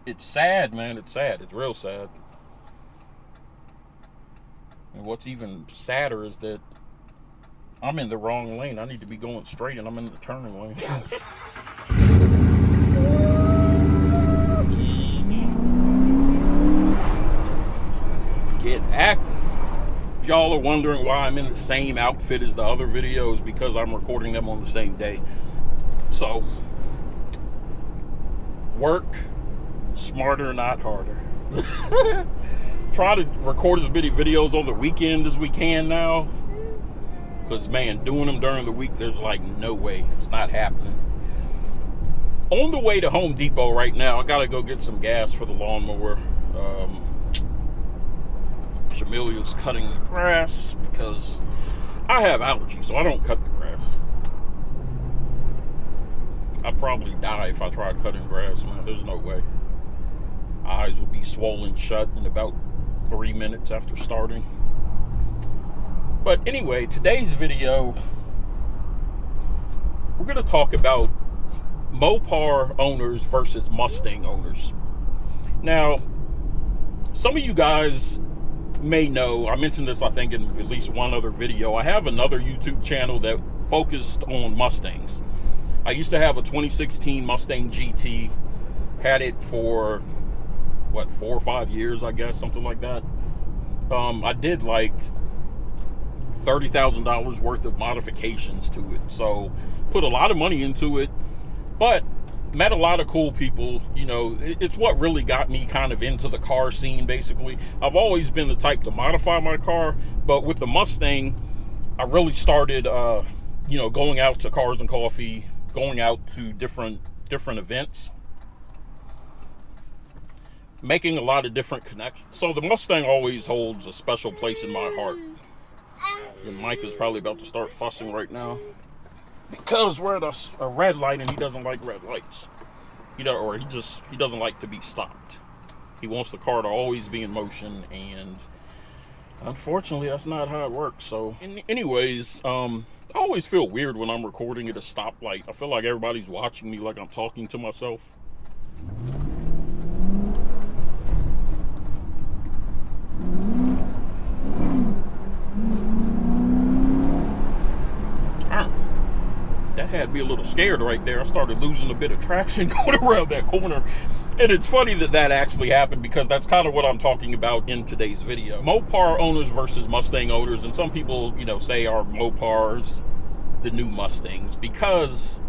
It's sad, man. It's sad. It's real sad. And what's even sadder is that I'm in the wrong lane. I need to be going straight, and I'm in the turning lane. Get active. If y'all are wondering why I'm in the same outfit as the other videos, because I'm recording them on the same day. So, work smarter, not harder. Try to record as many videos on the weekend as we can now. Because, man, doing them during the week, there's like no way. It's not happening. On the way to Home Depot right now, I got to go get some gas for the lawnmower. Shamilia's cutting the grass because I have allergies, so I don't cut the grass. I'd probably die if I tried cutting grass, man. There's no way. Eyes will be swollen shut in about 3 minutes after starting. But anyway, today's video, we're going to talk about Mopar owners versus Mustang owners. Now, some of you guys may know, I mentioned this I think in at least one other video, I have another YouTube channel that focused on Mustangs. I used to have a 2016 Mustang GT, had it for, what, 4 or 5 years, I guess, something like that. I did like $30,000 worth of modifications to it, so put a lot of money into it, but met a lot of cool people. You know, it's what really got me kind of into the car scene, basically. I've always been the type to modify my car, but with the Mustang, I really started, you know, going out to Cars and Coffee, going out to different events, making a lot of different connections. So the Mustang always holds a special place in my heart. And Mike is probably about to start fussing right now because we're at a red light and he doesn't like red lights. He doesn't like to be stopped. He wants the car to always be in motion, and unfortunately that's not how it works. So anyways, I always feel weird when I'm recording at a stoplight. I feel like everybody's watching me, like I'm talking to myself. That had me a little scared right there. I started losing a bit of traction going around that corner. And it's funny that that actually happened, because that's kind of what I'm talking about in today's video. Mopar owners versus Mustang owners. And some people, you know, say are Mopars the new Mustangs, because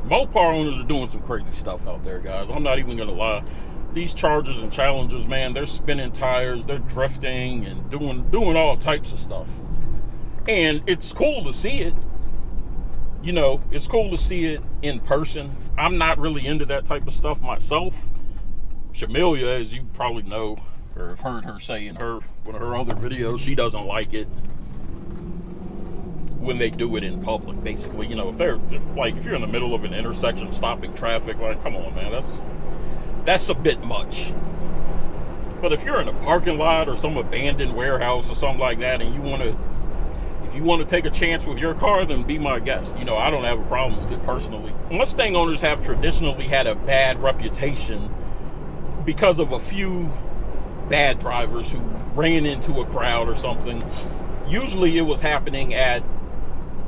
Mopar owners are doing some crazy stuff out there, guys. I'm not even going to lie. These Chargers and Challengers, man, they're spinning tires, they're drifting and doing all types of stuff. And it's cool to see it. You know, it's cool to see it in person. I'm not really into that type of stuff myself. Shamilia, as you probably know, or have heard her say in one of her other videos, she doesn't like it when they do it in public. Basically, you know, if you're in the middle of an intersection stopping traffic, like, come on, man, that's a bit much. But if you're in a parking lot or some abandoned warehouse or something like that, and if you want to take a chance with your car, then be my guest. You know, I don't have a problem with it personally. Mustang owners have traditionally had a bad reputation because of a few bad drivers who ran into a crowd or something. Usually it was happening at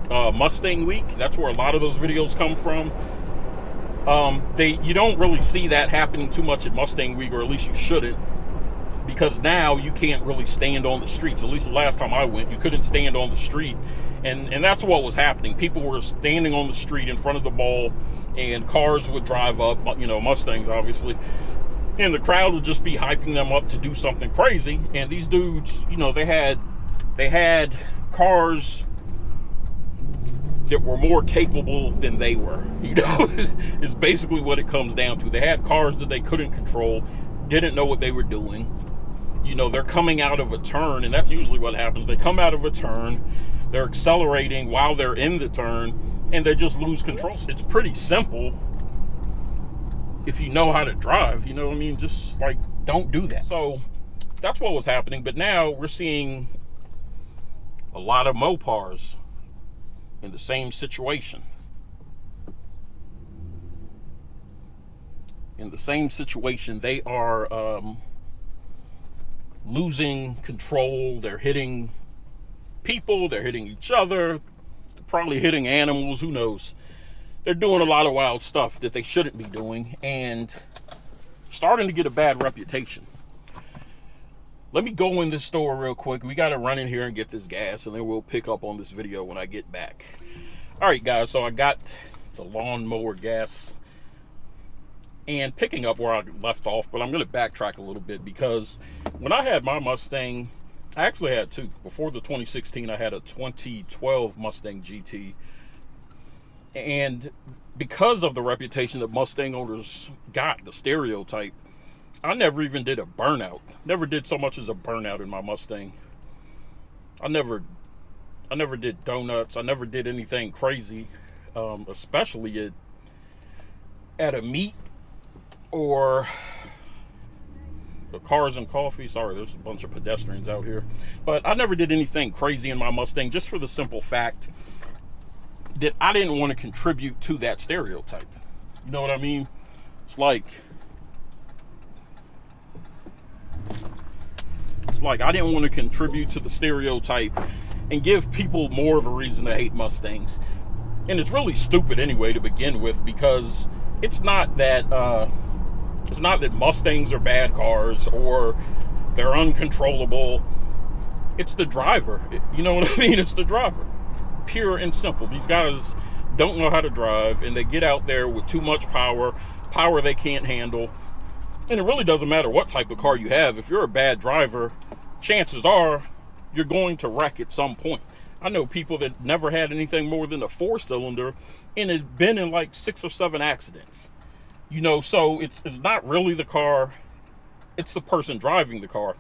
Mustang Week. That's where a lot of those videos come from. You don't really see that happening too much at Mustang Week, or at least you shouldn't. Because now you can't really stand on the streets. At least the last time I went, you couldn't stand on the street. And that's what was happening. People were standing on the street in front of the mall, and cars would drive up, you know, Mustangs, obviously. And the crowd would just be hyping them up to do something crazy. And these dudes, you know, they had cars that were more capable than they were. You know, is basically what it comes down to. They had cars that they couldn't control, didn't know what they were doing. You know, they're coming out of a turn, and that's usually what happens. They come out of a turn, they're accelerating while they're in the turn, and they just lose control. It's pretty simple if you know how to drive, you know what I mean? Just, like, don't do that. So that's what was happening. But now we're seeing a lot of Mopars in the same situation. in the same situation. They are losing control. They're hitting people, they're hitting each other, probably hitting animals, who knows. They're doing a lot of wild stuff that they shouldn't be doing, and starting to get a bad reputation. Let me go in this store real quick. We got to run in here and get this gas, and then we'll pick up on this video when I get back. All right, guys, so I got the lawnmower gas and picking up where I left off, but I'm going to backtrack a little bit, because when I had my Mustang, I actually had two. Before the 2016, I had a 2012 Mustang GT. And because of the reputation that Mustang owners got, the stereotype, I never even did a burnout. Never did so much as a burnout in my Mustang. I never did donuts. I never did anything crazy, especially at a meet or the Cars and Coffee. Sorry, there's a bunch of pedestrians out here. But I never did anything crazy in my Mustang, just for the simple fact that I didn't want to contribute to that stereotype. You know what I mean? It's like I didn't want to contribute to the stereotype and give people more of a reason to hate Mustangs. And it's really stupid anyway to begin with, because it's not that Mustangs are bad cars or they're uncontrollable. It's the driver. You know what I mean? It's the driver. Pure and simple. These guys don't know how to drive, and they get out there with too much power they can't handle. And it really doesn't matter what type of car you have. If you're a bad driver, chances are you're going to wreck at some point. I know people that never had anything more than a 4-cylinder and had been in like 6 or 7 accidents. You know, so it's not really the car, it's the person driving the car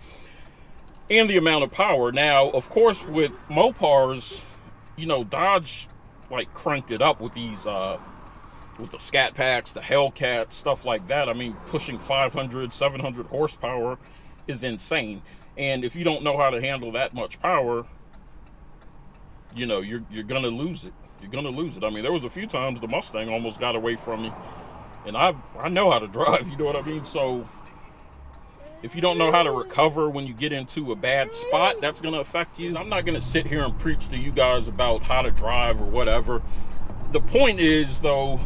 and the amount of power. Now, of course, with Mopars, you know, Dodge like cranked it up with these with the Scat Packs, the Hellcats, stuff like that. I mean, pushing 500, 700 horsepower is insane. And if you don't know how to handle that much power, you know, you're gonna lose it. You're gonna lose it. I mean, there was a few times the Mustang almost got away from me, and I know how to drive, you know what I mean? So if you don't know how to recover when you get into a bad spot, that's gonna affect you. I'm not gonna sit here and preach to you guys about how to drive or whatever. The point is, though,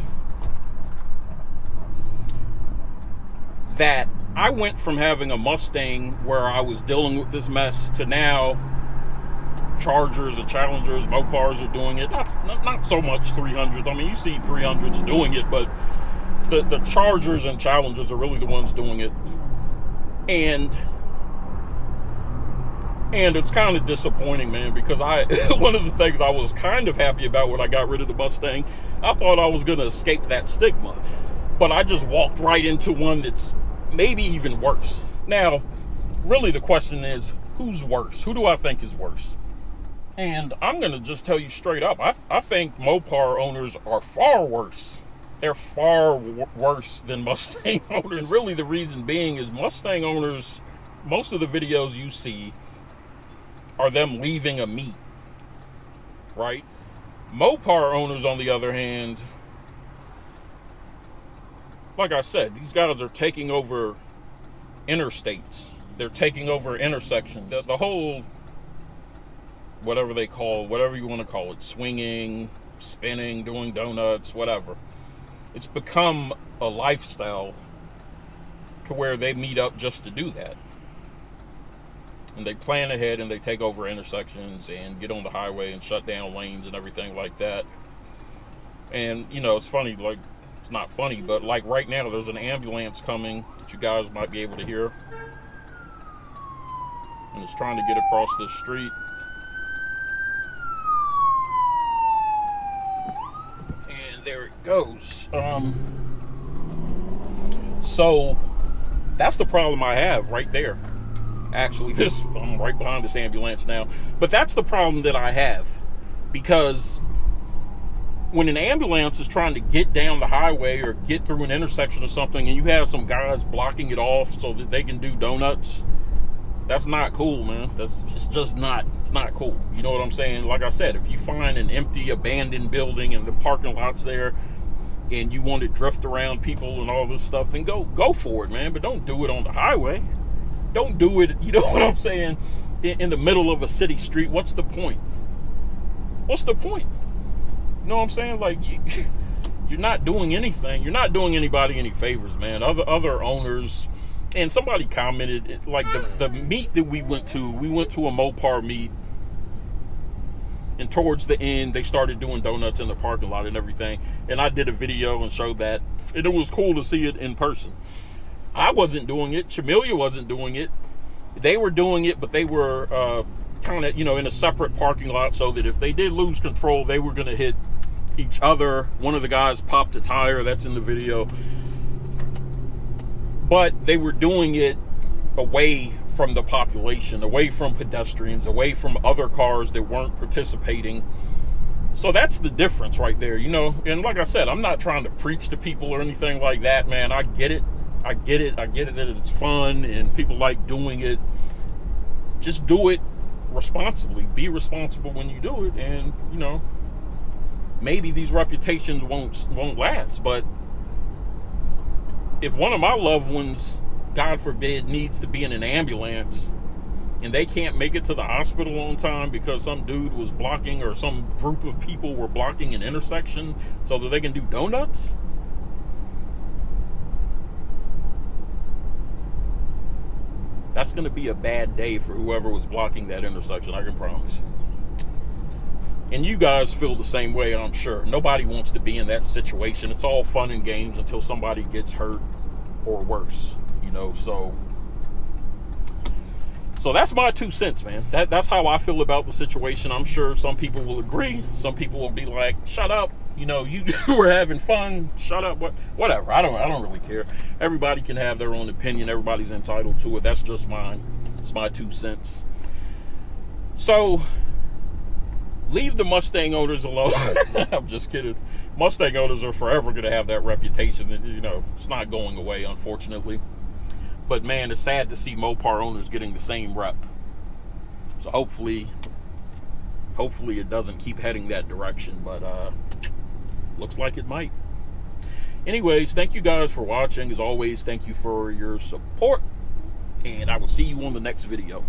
that I went from having a Mustang where I was dealing with this mess to now Chargers and Challengers, Mopars are doing it. Not so much 300s. I mean, you see 300s doing it, but the Chargers and Challengers are really the ones doing it. And it's kind of disappointing, man, because one of the things I was kind of happy about when I got rid of the Mustang, I thought I was going to escape that stigma. But I just walked right into one that's maybe even worse. Now, really the question is, who's worse? Who do I think is worse? And I'm going to just tell you straight up, I think Mopar owners are far worse. They're far worse than Mustang owners. And really the reason being is Mustang owners, most of the videos you see are them leaving a meet, right? Mopar owners, on the other hand, like I said, these guys are taking over interstates. They're taking over intersections. The whole, whatever you want to call it, swinging, spinning, doing donuts, whatever. It's become a lifestyle to where they meet up just to do that. And they plan ahead and they take over intersections and get on the highway and shut down lanes and everything like that. And, you know, it's funny, like, it's not funny, but like right now there's an ambulance coming that you guys might be able to hear. And it's trying to get across this street. And there it goes. So that's the problem I have right there. Actually, I'm right behind this ambulance now. But that's the problem that I have. Because when an ambulance is trying to get down the highway or get through an intersection or something, and you have some guys blocking it off so that they can do donuts, that's not cool, man. It's just not, it's not cool. You know what I'm saying? Like I said, if you find an empty, abandoned building and the parking lot's there, and you want to drift around people and all this stuff, then go for it, man. But don't do it on the highway. Don't do it, you know what I'm saying, in the middle of a city street. What's the point? What's the point? You know what I'm saying? Like, you're not doing anything. You're not doing anybody any favors, man. Other owners, and somebody commented, like, the meet that we went to a Mopar meet, and towards the end, they started doing donuts in the parking lot and everything. And I did a video and showed that. And it was cool to see it in person. I wasn't doing it. Chamilia wasn't doing it. They were doing it, but they were kind of, in a separate parking lot, so that if they did lose control, they were going to hit each other. One of the guys popped a tire. That's in the video. But they were doing it away from the population, away from pedestrians, away from other cars that weren't participating. So that's the difference right there, And like I said, I'm not trying to preach to people or anything like that, man. I get it. I get it that it's fun and people like doing it. Just do it responsibly. Be responsible when you do it, and maybe these reputations won't last. But if one of my loved ones, God forbid, needs to be in an ambulance and they can't make it to the hospital on time because some dude was blocking, or some group of people were blocking an intersection so that they can do donuts, that's going to be a bad day for whoever was blocking that intersection, I can promise you. And you guys feel the same way, I'm sure. Nobody wants to be in that situation. It's all fun and games until somebody gets hurt or worse, So that's my 2 cents, man. That's how I feel about the situation. I'm sure some people will agree. Some people will be like, shut up. You were having fun. Shut up. Whatever. I don't really care. Everybody can have their own opinion. Everybody's entitled to it. That's just mine. It's my 2 cents. So leave the Mustang owners alone. I'm just kidding. Mustang owners are forever going to have that reputation. It's not going away, unfortunately. But man, it's sad to see Mopar owners getting the same rep. So hopefully it doesn't keep heading that direction. But looks like it might. Anyways, thank you guys for watching. As always, thank you for your support. And I will see you on the next video.